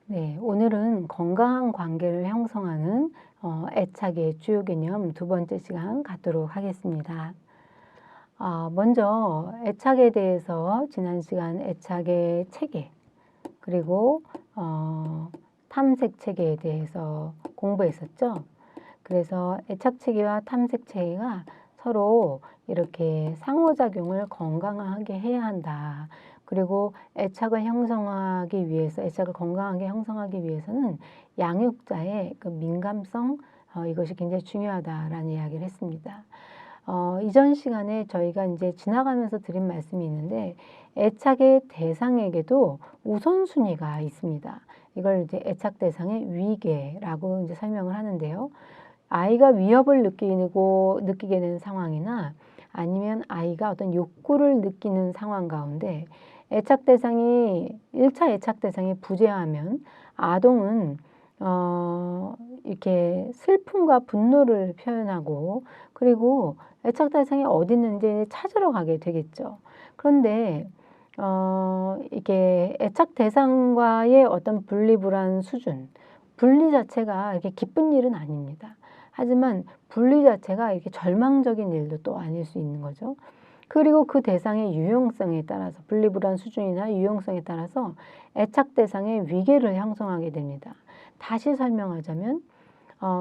네, 오늘은 건강한 관계를 형성하는 애착의 주요 개념 두 번째 시간 갖도록 하겠습니다. 먼저 애착에 대해서 지난 시간 애착의 체계 그리고 탐색 체계에 대해서 공부했었죠. 그래서 애착 체계와 탐색 체계가 서로 이렇게 상호작용을 건강하게 해야 한다. 그리고 애착을 형성하기 위해서, 애착을 건강하게 형성하기 위해서는 양육자의 그 민감성, 이것이 굉장히 중요하다라는 이야기를 했습니다. 이전 시간에 저희가 이제 지나가면서 드린 말씀이 있는데, 애착의 대상에게도 우선순위가 있습니다. 이걸 이제 애착 대상의 위계라고 이제 설명을 하는데요. 아이가 위협을 느끼게 되는 상황이나 아니면 아이가 어떤 욕구를 느끼는 상황 가운데 애착 대상이 1차 애착 대상이 부재하면 아동은 이렇게 슬픔과 분노를 표현하고 그리고 애착 대상이 어디 있는지 찾으러 가게 되겠죠. 그런데 이게 애착 대상과의 어떤 분리불안 수준, 분리 자체가 이렇게 기쁜 일은 아닙니다. 하지만 분리 자체가 이렇게 절망적인 일도 또 아닐 수 있는 거죠. 그리고 그 대상의 유용성에 따라서 분리불안 수준이나 유용성에 따라서 애착 대상의 위계를 형성하게 됩니다. 다시 설명하자면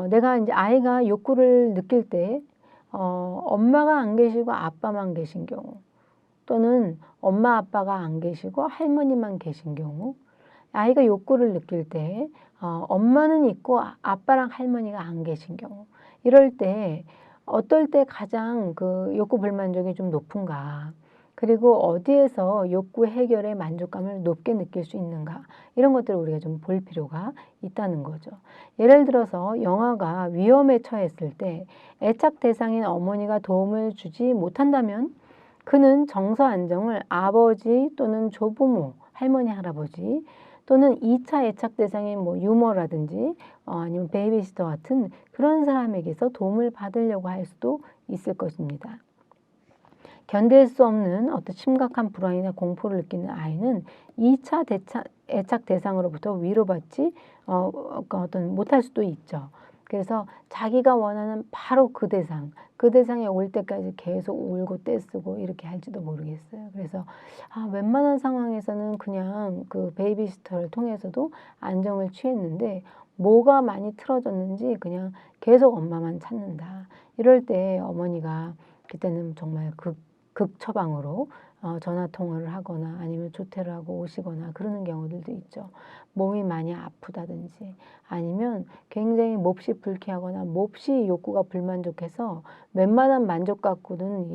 내가 이제 아이가 욕구를 느낄 때 엄마가 안 계시고 아빠만 계신 경우 또는 엄마 아빠가 안 계시고 할머니만 계신 경우 아이가 욕구를 느낄 때 엄마는 있고 아빠랑 할머니가 안 계신 경우 이럴 때 어떨 때 가장 그 욕구 불만족이 좀 높은가 그리고 어디에서 욕구 해결의 만족감을 높게 느낄 수 있는가 이런 것들을 우리가 좀 볼 필요가 있다는 거죠. 예를 들어서 영아가 위험에 처했을 때 애착 대상인 어머니가 도움을 주지 못한다면 그는 정서 안정을 아버지 또는 조부모, 할머니, 할아버지 또는 2차 애착 대상인 뭐 유머라든지 아니면 베이비시터 같은 그런 사람에게서 도움을 받으려고 할 수도 있을 것입니다. 견딜 수 없는 어떤 심각한 불안이나 공포를 느끼는 아이는 2차 애착 대상으로부터 위로받지 어떤 못할 수도 있죠. 그래서 자기가 원하는 바로 그 대상에 올 때까지 계속 울고 떼쓰고 이렇게 할지도 모르겠어요. 그래서 웬만한 상황에서는 그냥 그 베이비시터를 통해서도 안정을 취했는데 뭐가 많이 틀어졌는지 그냥 계속 엄마만 찾는다. 이럴 때 어머니가 그때는 정말 극처방으로 전화 통화를 하거나 아니면 조퇴를 하고 오시거나 그러는 경우들도 있죠. 몸이 많이 아프다든지 아니면 굉장히 몹시 불쾌하거나 몹시 욕구가 불만족해서 웬만한 만족 갖고는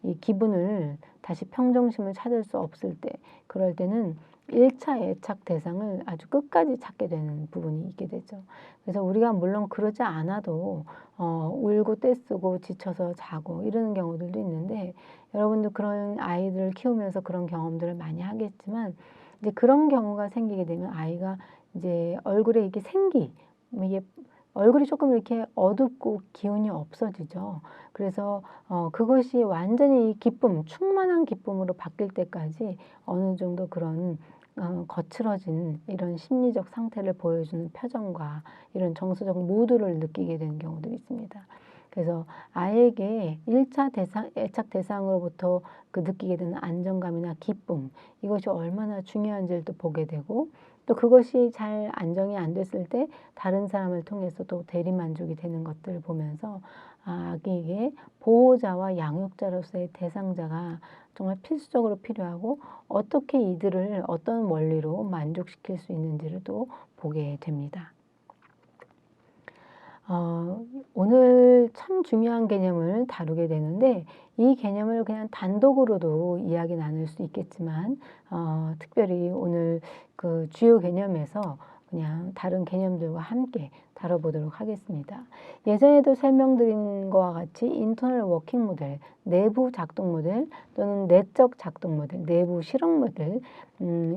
이 기분을 다시 평정심을 찾을 수 없을 때 그럴 때는 1차 애착 대상을 아주 끝까지 찾게 되는 부분이 있게 되죠. 그래서 우리가 물론 그러지 않아도 울고 떼쓰고 지쳐서 자고 이러는 경우들도 있는데 여러분도 그런 아이들을 키우면서 그런 경험들을 많이 하겠지만 이제 그런 경우가 생기게 되면 아이가 이제 얼굴에 이게 이게 얼굴이 조금 이렇게 어둡고 기운이 없어지죠. 그래서 그것이 완전히 기쁨, 충만한 기쁨으로 바뀔 때까지 어느 정도 그런 거칠어진 이런 심리적 상태를 보여주는 표정과 이런 정서적 무드를 느끼게 되는 경우도 있습니다. 그래서 아이에게 1차 애착 대상으로부터 그 느끼게 되는 안정감이나 기쁨, 이것이 얼마나 중요한지를 또 보게 되고 또 그것이 잘 안정이 안 됐을 때 다른 사람을 통해서 또 대리만족이 되는 것들을 보면서 아기에게 보호자와 양육자로서의 대상자가 정말 필수적으로 필요하고 어떻게 이들을 어떤 원리로 만족시킬 수 있는지를 또 보게 됩니다. 오늘 참 중요한 개념을 다루게 되는데 이 개념을 그냥 단독으로도 이야기 나눌 수 있겠지만 특별히 오늘 그 주요 개념에서 그냥 다른 개념들과 함께 다뤄보도록 하겠습니다. 예전에도 설명드린 것과 같이 인터널 워킹 모델, 내부 작동 모델 또는 내적 작동 모델, 내부 실행 모델,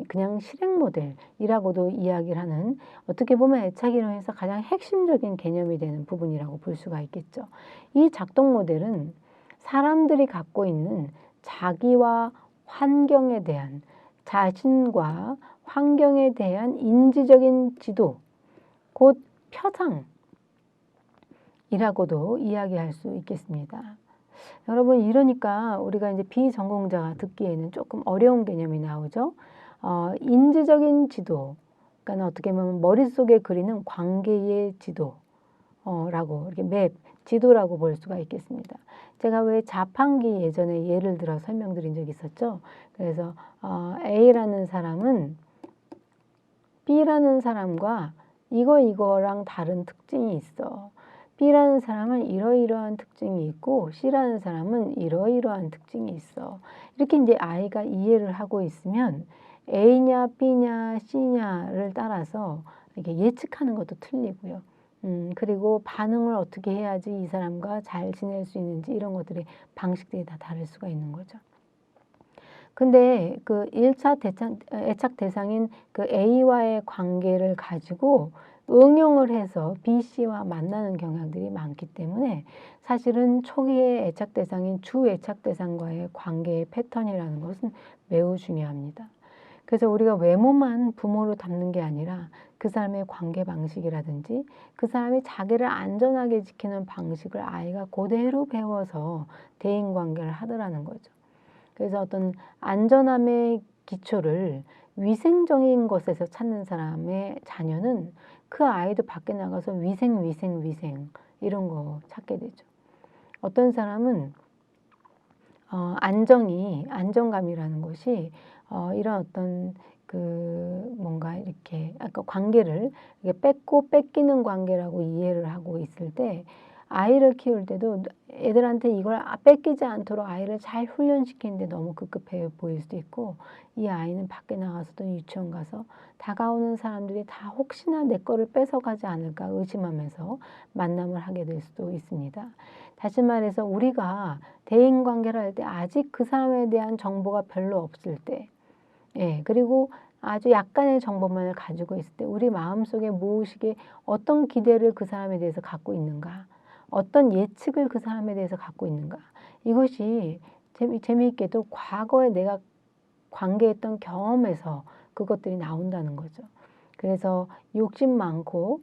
그냥 실행 모델이라고도 이야기를 하는 어떻게 보면 애착 이론에서 가장 핵심적인 개념이 되는 부분이라고 볼 수가 있겠죠. 이 작동 모델은 사람들이 갖고 있는 자기와 환경에 대한 자신과 환경에 대한 인지적인 지도, 곧 표상이라고도 이야기할 수 있겠습니다. 여러분, 이러니까 우리가 이제 비전공자가 듣기에는 조금 어려운 개념이 나오죠. 인지적인 지도, 그러니까 어떻게 보면 머릿속에 그리는 관계의 지도라고 이렇게 맵, 지도라고 볼 수가 있겠습니다. 제가 왜 자판기 예전에 예를 들어 설명드린 적이 있었죠. 그래서 A라는 사람은 B라는 사람과 이거랑 다른 특징이 있어. B라는 사람은 이러이러한 특징이 있고 C라는 사람은 이러이러한 특징이 있어. 이렇게 이제 아이가 이해를 하고 있으면 A냐 B냐 C냐를 따라서 이렇게 예측하는 것도 틀리고요. 그리고 반응을 어떻게 해야지 이 사람과 잘 지낼 수 있는지 이런 것들의 방식들이 다 다를 수가 있는 거죠. 근데 그 1차 애착 대상인 그 A와의 관계를 가지고 응용을 해서 B, C와 만나는 경향들이 많기 때문에 사실은 초기의 애착 대상인 주 애착 대상과의 관계의 패턴이라는 것은 매우 중요합니다. 그래서 우리가 외모만 부모로 담는 게 아니라 그 사람의 관계 방식이라든지 그 사람이 자기를 안전하게 지키는 방식을 아이가 그대로 배워서 대인관계를 하더라는 거죠. 그래서 어떤 안전함의 기초를 위생적인 것에서 찾는 사람의 자녀는 그 아이도 밖에 나가서 위생 이런 거 찾게 되죠. 어떤 사람은 안정감이라는 것이 이런 어떤 그 뭔가 이렇게 아까 관계를 뺏고 뺏기는 관계라고 이해를 하고 있을 때 아이를 키울 때도 애들한테 이걸 뺏기지 않도록 아이를 잘 훈련시키는데 너무 급급해 보일 수도 있고, 이 아이는 밖에 나가서도 유치원 가서 다가오는 사람들이 다 혹시나 내 거를 뺏어가지 않을까 의심하면서 만남을 하게 될 수도 있습니다. 다시 말해서 우리가 대인관계를 할 때 아직 그 사람에 대한 정보가 별로 없을 때, 그리고 아주 약간의 정보만을 가지고 있을 때 우리 마음속에 무엇이게 어떤 기대를 그 사람에 대해서 갖고 있는가, 어떤 예측을 그 사람에 대해서 갖고 있는가, 이것이 재미있게도 과거에 내가 관계했던 경험에서 그것들이 나온다는 거죠. 그래서 욕심 많고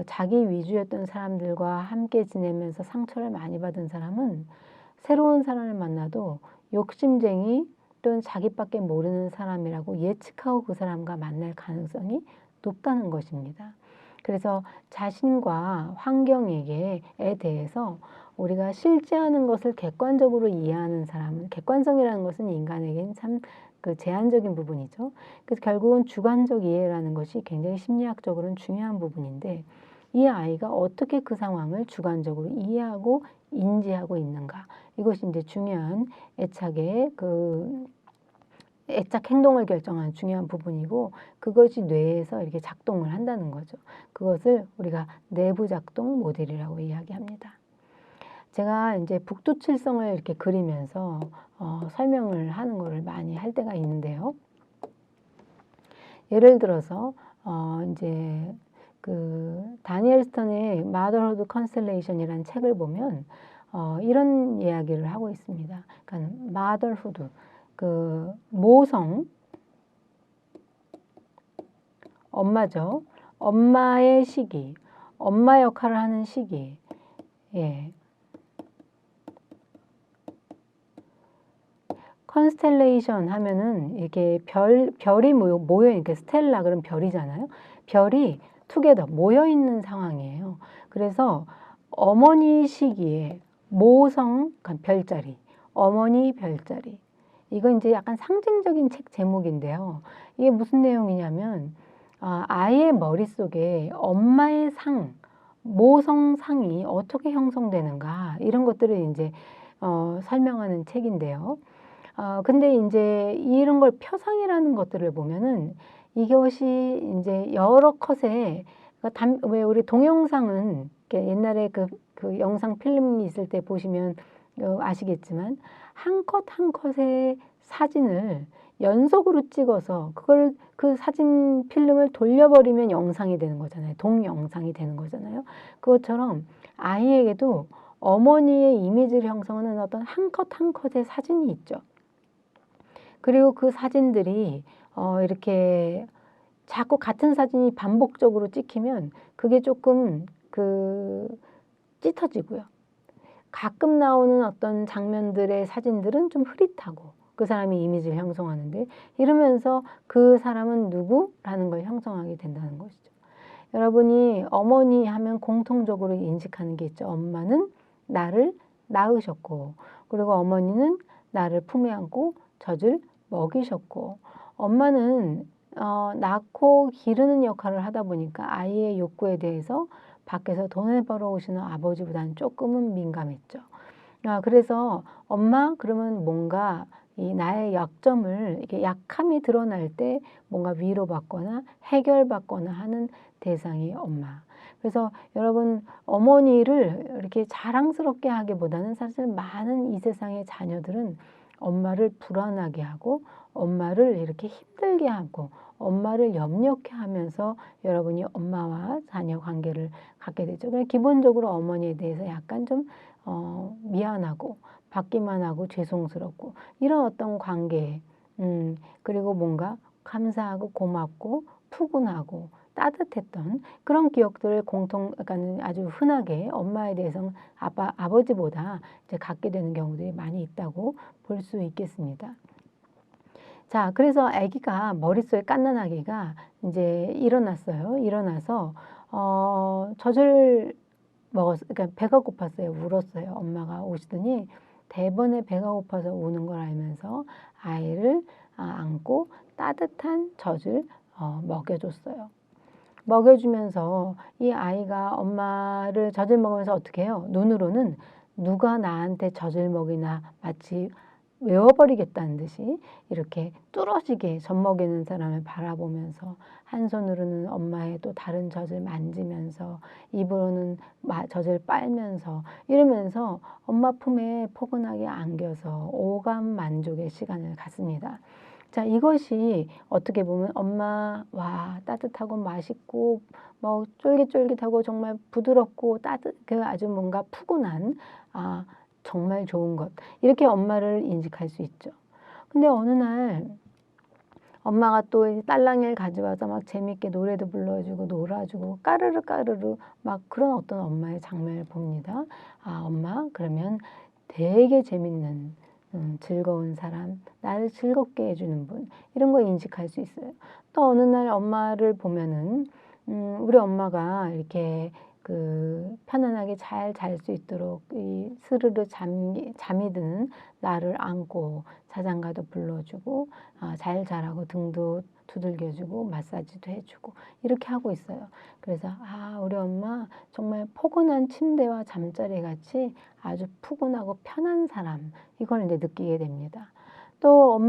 자기 위주였던 사람들과 함께 지내면서 상처를 많이 받은 사람은 새로운 사람을 만나도 욕심쟁이 또는 자기밖에 모르는 사람이라고 예측하고 그 사람과 만날 가능성이 높다는 것입니다. 그래서 자신과 환경에 대해서 우리가 실제하는 것을 객관적으로 이해하는 사람은, 객관성이라는 것은 인간에게는 참 그 제한적인 부분이죠. 그래서 결국은 주관적 이해라는 것이 굉장히 심리학적으로는 중요한 부분인데, 이 아이가 어떻게 그 상황을 주관적으로 이해하고 인지하고 있는가, 이것이 이제 중요한 애착의 애착 행동을 결정하는 중요한 부분이고, 그것이 뇌에서 이렇게 작동을 한다는 거죠. 그것을 우리가 내부 작동 모델이라고 이야기합니다. 제가 이제 북두칠성을 이렇게 그리면서 설명을 하는 것을 많이 할 때가 있는데요. 예를 들어서 이제 그 다니엘 스턴의 Motherhood Constellation이라는 책을 보면 이런 이야기를 하고 있습니다. 그러니까 Motherhood, 그 모성, 엄마죠. 엄마의 시기, 엄마 역할을 하는 시기. 컨스텔레이션 하면은 이렇게 별이 모여 이렇게 스텔라 그럼 별이잖아요. 별이 투게더 모여 있는 상황이에요. 그래서 어머니 시기에 모성 별자리, 어머니 별자리. 이건 이제 약간 상징적인 책 제목인데요. 이게 무슨 내용이냐면 아이의 머릿속에 엄마의 모성상이 어떻게 형성되는가 이런 것들을 이제 설명하는 책인데요. 근데 이제 이런 걸 표상이라는 것들을 보면은 이것이 이제 여러 컷의 왜 우리 동영상은 옛날에 그 영상 필름이 있을 때 보시면 아시겠지만 한 컷 한 컷의 사진을 연속으로 찍어서 그걸 그 사진 필름을 돌려버리면 영상이 되는 거잖아요. 동영상이 되는 거잖아요. 그것처럼 아이에게도 어머니의 이미지를 형성하는 어떤 한 컷 한 컷의 사진이 있죠. 그리고 그 사진들이 이렇게 자꾸 같은 사진이 반복적으로 찍히면 그게 조금 찢어지고요. 가끔 나오는 어떤 장면들의 사진들은 좀 흐릿하고 그 사람이 이미지를 형성하는데, 이러면서 그 사람은 누구라는 걸 형성하게 된다는 것이죠. 여러분이 어머니 하면 공통적으로 인식하는 게 있죠. 엄마는 나를 낳으셨고, 그리고 어머니는 나를 품에 안고 젖을 먹이셨고, 엄마는 낳고 기르는 역할을 하다 보니까 아이의 욕구에 대해서 밖에서 돈을 벌어오시는 아버지보다는 조금은 민감했죠. 그래서 엄마 그러면 뭔가 이 나의 약점을, 이렇게 약함이 드러날 때 뭔가 위로받거나 해결받거나 하는 대상이 엄마. 그래서 여러분, 어머니를 이렇게 자랑스럽게 하기보다는 사실 많은 이 세상의 자녀들은 엄마를 불안하게 하고 엄마를 이렇게 힘들게 하고 엄마를 염려케 하면서 여러분이 엄마와 자녀 관계를 갖게 되죠. 그래서 기본적으로 어머니에 대해서 약간 좀 미안하고 받기만 하고 죄송스럽고 이런 어떤 관계, 그리고 뭔가 감사하고 고맙고 푸근하고 따뜻했던 그런 기억들을 그러니까 아주 흔하게 엄마에 대해서 아버지보다 이제 갖게 되는 경우들이 많이 있다고 볼 수 있겠습니다. 자, 그래서 아기가 머릿속에 갓난 아기가 이제 일어났어요. 일어나서 젖을 그러니까 배가 고팠어요. 울었어요. 엄마가 오시더니 대번에 배가 고파서 우는 걸 알면서 아이를 안고 따뜻한 젖을 먹여줬어요. 먹여주면서 이 아이가 엄마를 젖을 먹으면서 어떻게 해요? 눈으로는 누가 나한테 젖을 먹이나 마치 외워버리겠다는 듯이 이렇게 뚫어지게 젖 먹이는 사람을 바라보면서 한 손으로는 엄마의 또 다른 젖을 만지면서 입으로는 젖을 빨면서 이러면서 엄마 품에 포근하게 안겨서 오감 만족의 시간을 갖습니다. 자, 이것이 어떻게 보면 엄마, 와, 따뜻하고 맛있고, 뭐, 쫄깃쫄깃하고 정말 부드럽고 아주 뭔가 푸근한, 정말 좋은 것. 이렇게 엄마를 인식할 수 있죠. 근데 어느 날 엄마가 또 딸랑이를 가져와서 막 재밌게 노래도 불러주고 놀아주고 까르르 까르르 막 그런 어떤 엄마의 장면을 봅니다. 엄마, 그러면 되게 재밌는 즐거운 사람, 나를 즐겁게 해주는 분, 이런 거 인식할 수 있어요. 또 어느 날 엄마를 보면은 우리 엄마가 이렇게 편안하게 잘 잘 수 있도록 이 스르르 잠이 드는 나를 안고 자장가도 불러주고 잘 자라고 등도 두들겨주고 마사지도 해주고 이렇게 하고 있어요. 그래서 우리 엄마 정말 포근한 침대와 잠자리 같이 아주 푸근하고 편한 사람, 이걸 이제 느끼게 됩니다. 또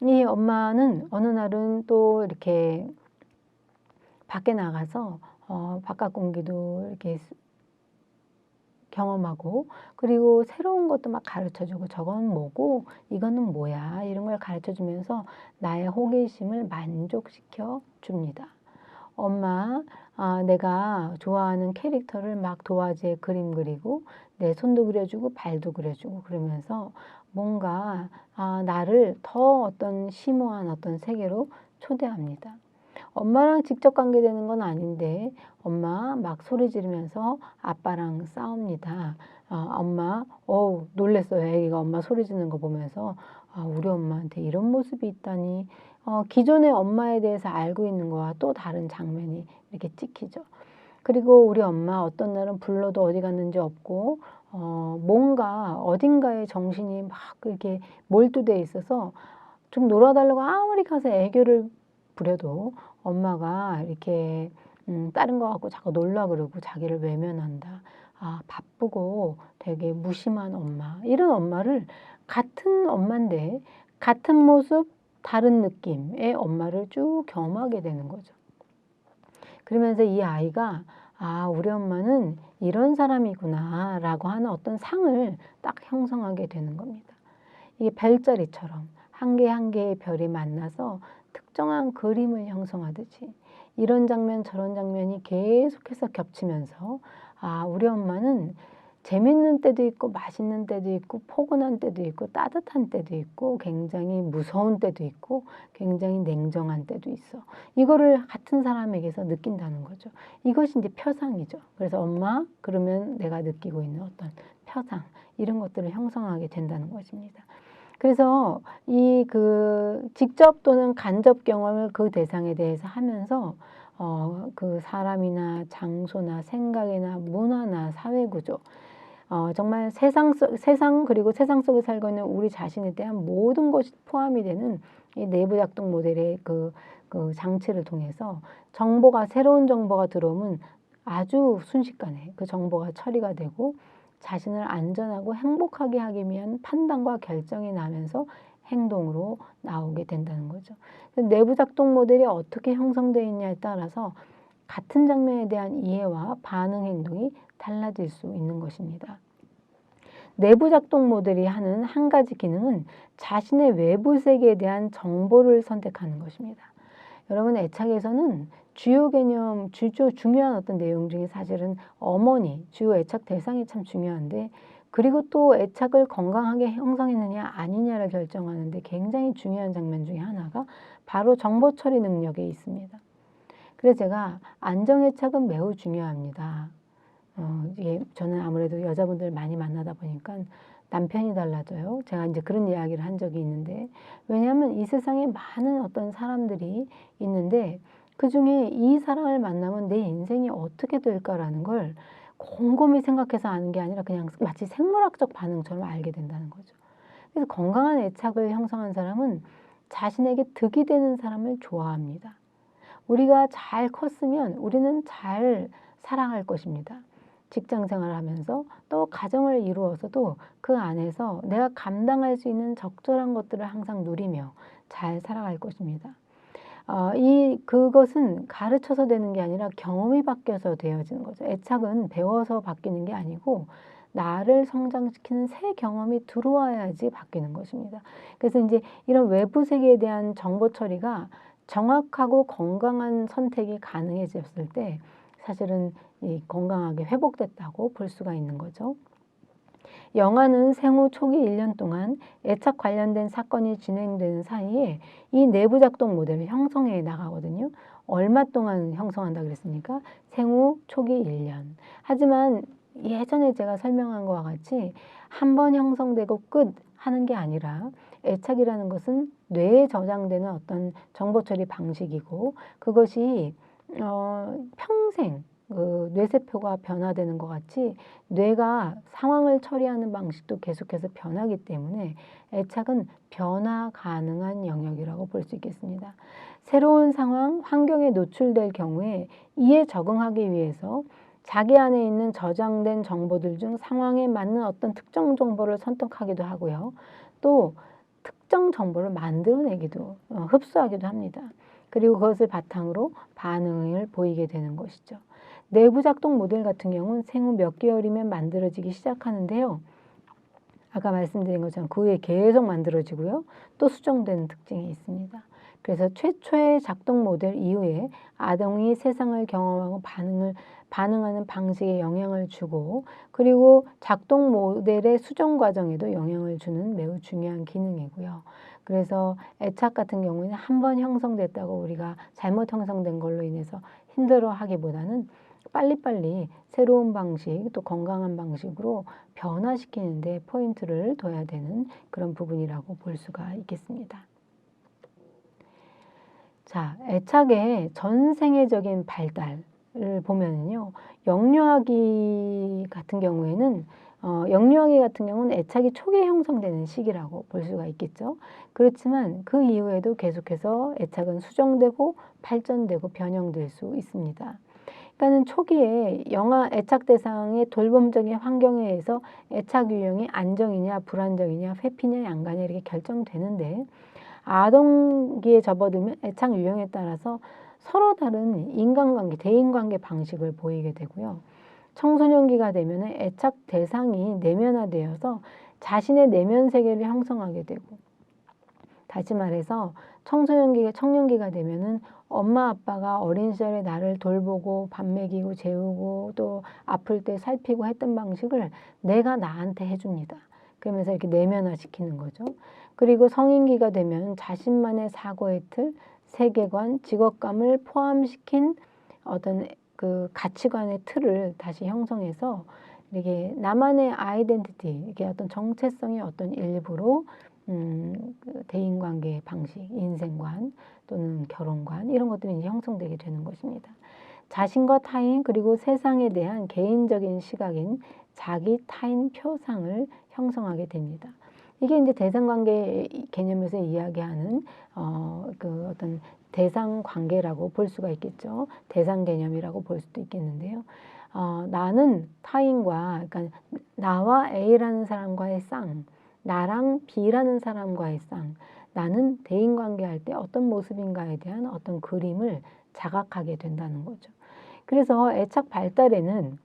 이 엄마는 어느 날은 또 이렇게 밖에 나가서 바깥 공기도 이렇게 경험하고, 그리고 새로운 것도 막 가르쳐주고 저건 뭐고 이거는 뭐야 이런 걸 가르쳐주면서 나의 호기심을 만족시켜 줍니다. 엄마, 내가 좋아하는 캐릭터를 막 도화지에 그림 그리고 내 손도 그려주고 발도 그려주고 그러면서 뭔가 나를 더 어떤 심오한 어떤 세계로 초대합니다. 엄마랑 직접 관계되는 건 아닌데 엄마 막 소리 지르면서 아빠랑 싸웁니다. 엄마, 놀랬어요. 애기가 엄마 소리 지르는 거 보면서 우리 엄마한테 이런 모습이 있다니. 기존의 엄마에 대해서 알고 있는 거와 또 다른 장면이 이렇게 찍히죠. 그리고 우리 엄마 어떤 날은 불러도 어디 갔는지 없고 뭔가 어딘가에 정신이 막 이렇게 몰두돼 있어서 좀 놀아달라고 아무리 가서 애교를 부려도 엄마가 이렇게 다른 거 갖고 자꾸 놀라 그러고 자기를 외면한다. 바쁘고 되게 무심한 엄마. 이런 엄마를 같은 엄마인데 같은 모습 다른 느낌의 엄마를 쭉 경험하게 되는 거죠. 그러면서 이 아이가 우리 엄마는 이런 사람이구나 라고 하는 어떤 상을 딱 형성하게 되는 겁니다. 이게 별자리처럼 한 개 한 개의 별이 만나서 특정한 그림을 형성하듯이 이런 장면 저런 장면이 계속해서 겹치면서 우리 엄마는 재밌는 때도 있고 맛있는 때도 있고 포근한 때도 있고 따뜻한 때도 있고 굉장히 무서운 때도 있고 굉장히 냉정한 때도 있어. 이거를 같은 사람에게서 느낀다는 거죠. 이것이 이제 표상이죠. 그래서 엄마 그러면 내가 느끼고 있는 어떤 표상 이런 것들을 형성하게 된다는 것입니다. 그래서 이 직접 또는 간접 경험을 그 대상에 대해서 하면서 그 사람이나 장소나 생각이나 문화나 사회구조 정말 세상 그리고 세상 속에 살고 있는 우리 자신에 대한 모든 것이 포함이 되는 이 내부작동 모델의 그 장치를 통해서 새로운 정보가 들어오면 아주 순식간에 그 정보가 처리가 되고 자신을 안전하고 행복하게 하기 위한 판단과 결정이 나면서 행동으로 나오게 된다는 거죠. 내부작동 모델이 어떻게 형성되어 있냐에 따라서 같은 장면에 대한 이해와 반응 행동이 달라질 수 있는 것입니다. 내부작동 모델이 하는 한 가지 기능은 자신의 외부 세계에 대한 정보를 선택하는 것입니다. 여러분 애착에서는 주요 개념, 중요한 어떤 내용 중에 사실은 주요 애착 대상이 참 중요한데 그리고 또 애착을 건강하게 형성했느냐 아니냐를 결정하는데 굉장히 중요한 장면 중에 하나가 바로 정보 처리 능력에 있습니다. 그래서 제가 안정애착은 매우 중요합니다. 저는 아무래도 여자분들 많이 만나다 보니까 남편이 달라져요. 제가 이제 그런 이야기를 한 적이 있는데 왜냐하면 이 세상에 많은 어떤 사람들이 있는데 그중에 이 사람을 만나면 내 인생이 어떻게 될까라는 걸 곰곰이 생각해서 아는 게 아니라 그냥 마치 생물학적 반응처럼 알게 된다는 거죠. 그래서 건강한 애착을 형성한 사람은 자신에게 득이 되는 사람을 좋아합니다. 우리가 잘 컸으면 우리는 잘 살아갈 것입니다. 직장 생활을 하면서 또 가정을 이루어서도 그 안에서 내가 감당할 수 있는 적절한 것들을 항상 누리며 잘 살아갈 것입니다. 그것은 가르쳐서 되는 게 아니라 경험이 바뀌어서 되어지는 거죠. 애착은 배워서 바뀌는 게 아니고 나를 성장시키는 새 경험이 들어와야지 바뀌는 것입니다. 그래서 이제 이런 외부 세계에 대한 정보 처리가 정확하고 건강한 선택이 가능해졌을 때 사실은 건강하게 회복됐다고 볼 수가 있는 거죠. 영아는 생후 초기 1년 동안 애착 관련된 사건이 진행되는 사이에 이 내부작동 모델을 형성해 나가거든요. 얼마 동안 형성한다 그랬습니까? 생후 초기 1년. 하지만 예전에 제가 설명한 것과 같이 한 번 형성되고 끝 하는 게 아니라 애착이라는 것은 뇌에 저장되는 어떤 정보 처리 방식이고 그것이 평생 뇌세포가 변화되는 것 같이 뇌가 상황을 처리하는 방식도 계속해서 변하기 때문에 애착은 변화 가능한 영역이라고 볼 수 있겠습니다. 새로운 상황, 환경에 노출될 경우에 이에 적응하기 위해서 자기 안에 있는 저장된 정보들 중 상황에 맞는 어떤 특정 정보를 선택하기도 하고요. 또 특정 정보를 만들어내기도 흡수하기도 합니다. 그리고 그것을 바탕으로 반응을 보이게 되는 것이죠. 내부작동 모델 같은 경우는 생후 몇 개월이면 만들어지기 시작하는데요. 아까 말씀드린 것처럼 그 후에 계속 만들어지고요. 또 수정되는 특징이 있습니다. 그래서 최초의 작동 모델 이후에 아동이 세상을 경험하고 반응하는 방식에 영향을 주고 그리고 작동 모델의 수정 과정에도 영향을 주는 매우 중요한 기능이고요. 그래서 애착 같은 경우에는 한 번 형성됐다고 우리가 잘못 형성된 걸로 인해서 힘들어하기보다는 빨리빨리 새로운 방식 또 건강한 방식으로 변화시키는 데 포인트를 둬야 되는 그런 부분이라고 볼 수가 있겠습니다. 자, 애착의 전 생애적인 발달을 보면요. 영유아기 같은 경우는 애착이 초기에 형성되는 시기라고 볼 수가 있겠죠. 그렇지만 그 이후에도 계속해서 애착은 수정되고 발전되고 변형될 수 있습니다. 그러니까는 초기에 애착 대상의 돌봄적인 환경에 의해서 애착 유형이 안정이냐 불안정이냐 회피냐 양가냐 이렇게 결정되는데 아동기에 접어들면 애착 유형에 따라서 서로 다른 인간관계, 대인관계 방식을 보이게 되고요. 청소년기가 되면 애착 대상이 내면화되어서 자신의 내면 세계를 형성하게 되고 다시 말해서 청년기가 되면은 엄마 아빠가 어린 시절에 나를 돌보고 밥 먹이고 재우고 또 아플 때 살피고 했던 방식을 내가 나한테 해줍니다. 그러면서 이렇게 내면화시키는 거죠. 그리고 성인기가 되면 자신만의 사고의 틀, 세계관, 직업감을 포함시킨 어떤 그 가치관의 틀을 다시 형성해서 이게 나만의 아이덴티티, 이게 어떤 정체성의 어떤 일부로 그 대인관계 방식, 인생관 또는 결혼관 이런 것들이 이제 형성되게 되는 것입니다. 자신과 타인 그리고 세상에 대한 개인적인 시각인 자기 타인 표상을 형성하게 됩니다. 이게 이제 대상관계 개념에서 이야기하는 그 어떤 대상 관계라고 볼 수가 있겠죠. 대상 개념이라고 볼 수도 있겠는데요. 나는 타인과, 그러니까 나와 A라는 사람과의 쌍, 나랑 B라는 사람과의 쌍, 나는 대인관계할 때 어떤 모습인가에 대한 어떤 그림을 자각하게 된다는 거죠. 그래서 애착 발달에는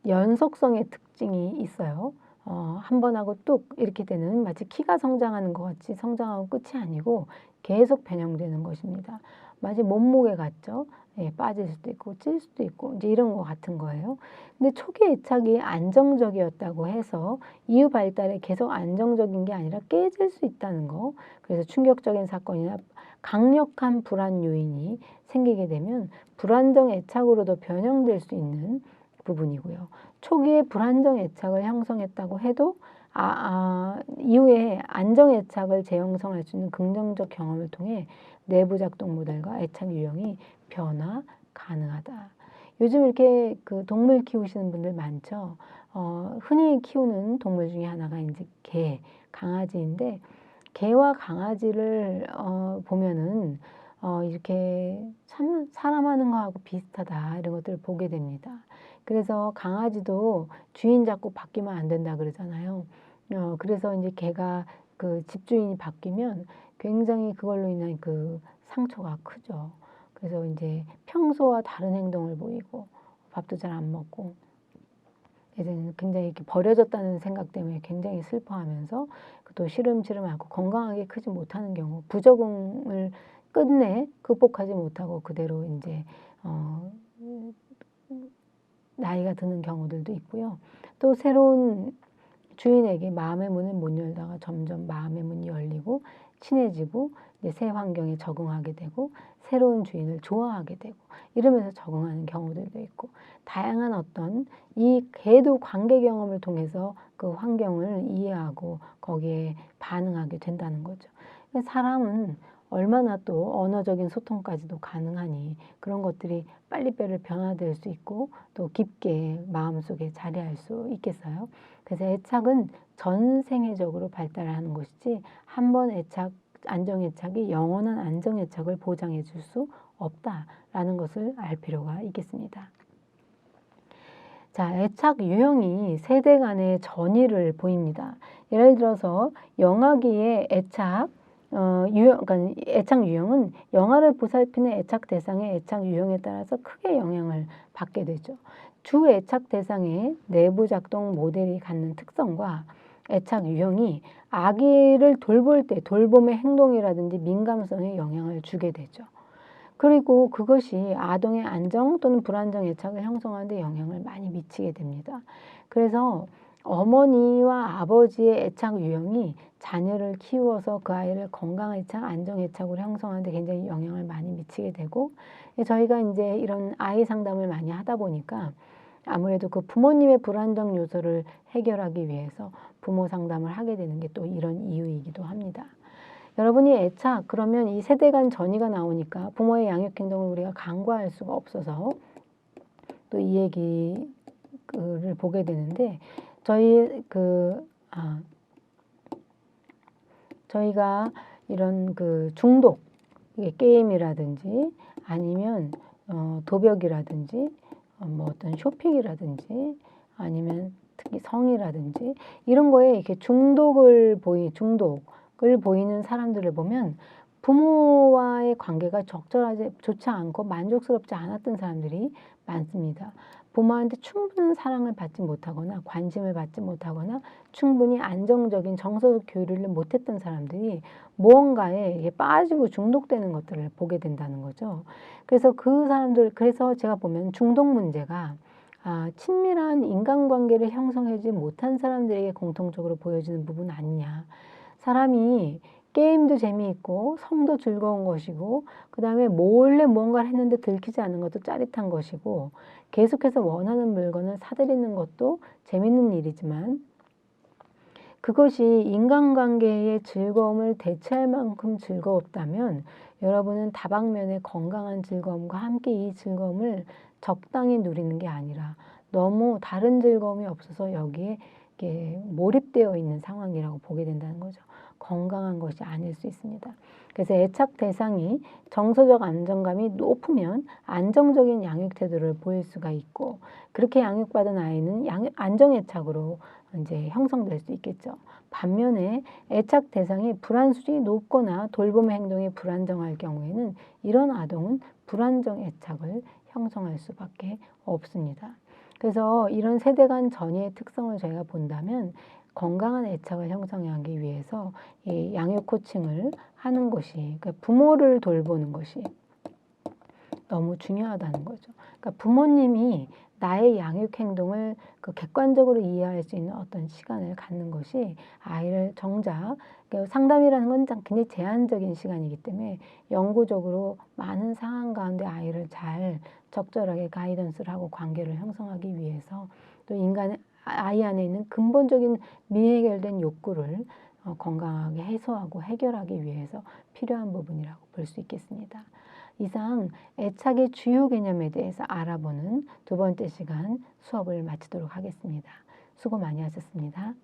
연속성의 특징이 있어요. 한 번 하고 뚝 이렇게 되는 마치 키가 성장하는 것 같이 성장하고 끝이 아니고 계속 변형되는 것입니다. 마치 몸무게 같죠? 예, 빠질 수도 있고 찔 수도 있고 이제 이런 것 같은 거예요. 근데 초기 애착이 안정적이었다고 해서 이후 발달에 계속 안정적인 게 아니라 깨질 수 있다는 거. 그래서 충격적인 사건이나 강력한 불안 요인이 생기게 되면 불안정 애착으로도 변형될 수 있는 부분이고요. 초기에 불안정 애착을 형성했다고 해도 이후에 안정 애착을 재형성할 수 있는 긍정적 경험을 통해 내부 작동 모델과 애착 유형이 변화 가능하다. 요즘 이렇게 그 동물 키우시는 분들 많죠. 흔히 키우는 동물 중에 하나가 이제 개, 강아지인데 개와 강아지를 보면은 이렇게 참 사람 하는 거하고 비슷하다 이런 것들을 보게 됩니다. 그래서 강아지도 주인 잡고 바뀌면 안 된다 그러잖아요. 그래서 이제 개가 그 집주인이 바뀌면 굉장히 그걸로 인한 그 상처가 크죠. 그래서 이제 평소와 다른 행동을 보이고 밥도 잘 안 먹고 이제는 굉장히 이렇게 버려졌다는 생각 때문에 굉장히 슬퍼하면서 또 시름시름하고 건강하게 크지 못하는 경우, 부적응을 끝내 극복하지 못하고 그대로 이제 나이가 드는 경우들도 있고요. 또 새로운 주인에게 마음의 문을 못 열다가 점점 마음의 문이 열리고 친해지고 이제 새 환경에 적응하게 되고 새로운 주인을 좋아하게 되고 이러면서 적응하는 경우들도 있고 다양한 어떤 이 개도 관계 경험을 통해서 그 환경을 이해하고 거기에 반응하게 된다는 거죠. 사람은 얼마나 또 언어적인 소통까지도 가능하니 그런 것들이 빨리빨리 변화될 수 있고 또 깊게 마음속에 자리할 수 있겠어요. 그래서 애착은 전생애적으로 발달하는 것이지 한 번 안정애착이 영원한 안정애착을 보장해 줄 수 없다라는 것을 알 필요가 있겠습니다. 자, 애착 유형이 세대 간의 전이를 보입니다. 예를 들어서 영아기의 그러니까 애착 유형은 영아를 보살피는 애착 대상의 애착 유형에 따라서 크게 영향을 받게 되죠. 주 애착 대상의 내부 작동 모델이 갖는 특성과 애착 유형이 아기를 돌볼 때 돌봄의 행동이라든지 민감성에 영향을 주게 되죠. 그리고 그것이 아동의 안정 또는 불안정 애착을 형성하는 데 영향을 많이 미치게 됩니다. 그래서 어머니와 아버지의 애착 유형이 자녀를 키워서 그 아이를 건강 애착, 안정 애착으로 형성하는 데 굉장히 영향을 많이 미치게 되고 저희가 이제 이런 아이 상담을 많이 하다 보니까 아무래도 그 부모님의 불안정 요소를 해결하기 위해서 부모 상담을 하게 되는 게 또 이런 이유이기도 합니다. 여러분이 애착, 그러면 이 세대 간 전이가 나오니까 부모의 양육 행동을 우리가 간과할 수가 없어서 또 이 얘기를 보게 되는데 저희가 이런 그 중독, 게임이라든지 아니면 도벽이라든지 뭐 어떤 쇼핑이라든지 아니면 특히 성이라든지 이런 거에 이렇게 중독을 보이는 사람들을 보면 부모와의 관계가 좋지 않고 만족스럽지 않았던 사람들이 많습니다. 부모한테 충분한 사랑을 받지 못하거나 관심을 받지 못하거나 충분히 안정적인 정서적 교류를 못했던 사람들이 무언가에 빠지고 중독되는 것들을 보게 된다는 거죠. 그래서 그 사람들, 그래서 제가 보면 중독 문제가 친밀한 인간관계를 형성하지 못한 사람들에게 공통적으로 보여지는 부분 아니냐. 사람이 게임도 재미있고 성도 즐거운 것이고 그 다음에 몰래 무언가를 했는데 들키지 않는 것도 짜릿한 것이고 계속해서 원하는 물건을 사들이는 것도 재밌는 일이지만 그것이 인간관계의 즐거움을 대체할 만큼 즐거웠다면 여러분은 다방면의 건강한 즐거움과 함께 이 즐거움을 적당히 누리는 게 아니라 너무 다른 즐거움이 없어서 여기에 이렇게 몰입되어 있는 상황이라고 보게 된다는 거죠. 건강한 것이 아닐 수 있습니다. 그래서 애착 대상이 정서적 안정감이 높으면 안정적인 양육 태도를 보일 수가 있고 그렇게 양육받은 아이는 안정애착으로 이제 형성될 수 있겠죠. 반면에 애착 대상이 불안 수준이 높거나 돌봄 행동이 불안정할 경우에는 이런 아동은 불안정 애착을 형성할 수밖에 없습니다. 그래서 이런 세대 간 전이의 특성을 저희가 본다면 건강한 애착을 형성하기 위해서 이 양육 코칭을 하는 것이, 그러니까 부모를 돌보는 것이 너무 중요하다는 거죠. 그러니까 부모님이 나의 양육 행동을 객관적으로 이해할 수 있는 어떤 시간을 갖는 것이 아이를 정작 그러니까 상담이라는 건 굉장히 제한적인 시간이기 때문에 영구적으로 많은 상황 가운데 아이를 잘 적절하게 가이던스를 하고 관계를 형성하기 위해서 또 아이 안에 있는 근본적인 미해결된 욕구를 건강하게 해소하고 해결하기 위해서 필요한 부분이라고 볼 수 있겠습니다. 이상 애착의 주요 개념에 대해서 알아보는 두 번째 시간 수업을 마치도록 하겠습니다. 수고 많이 하셨습니다.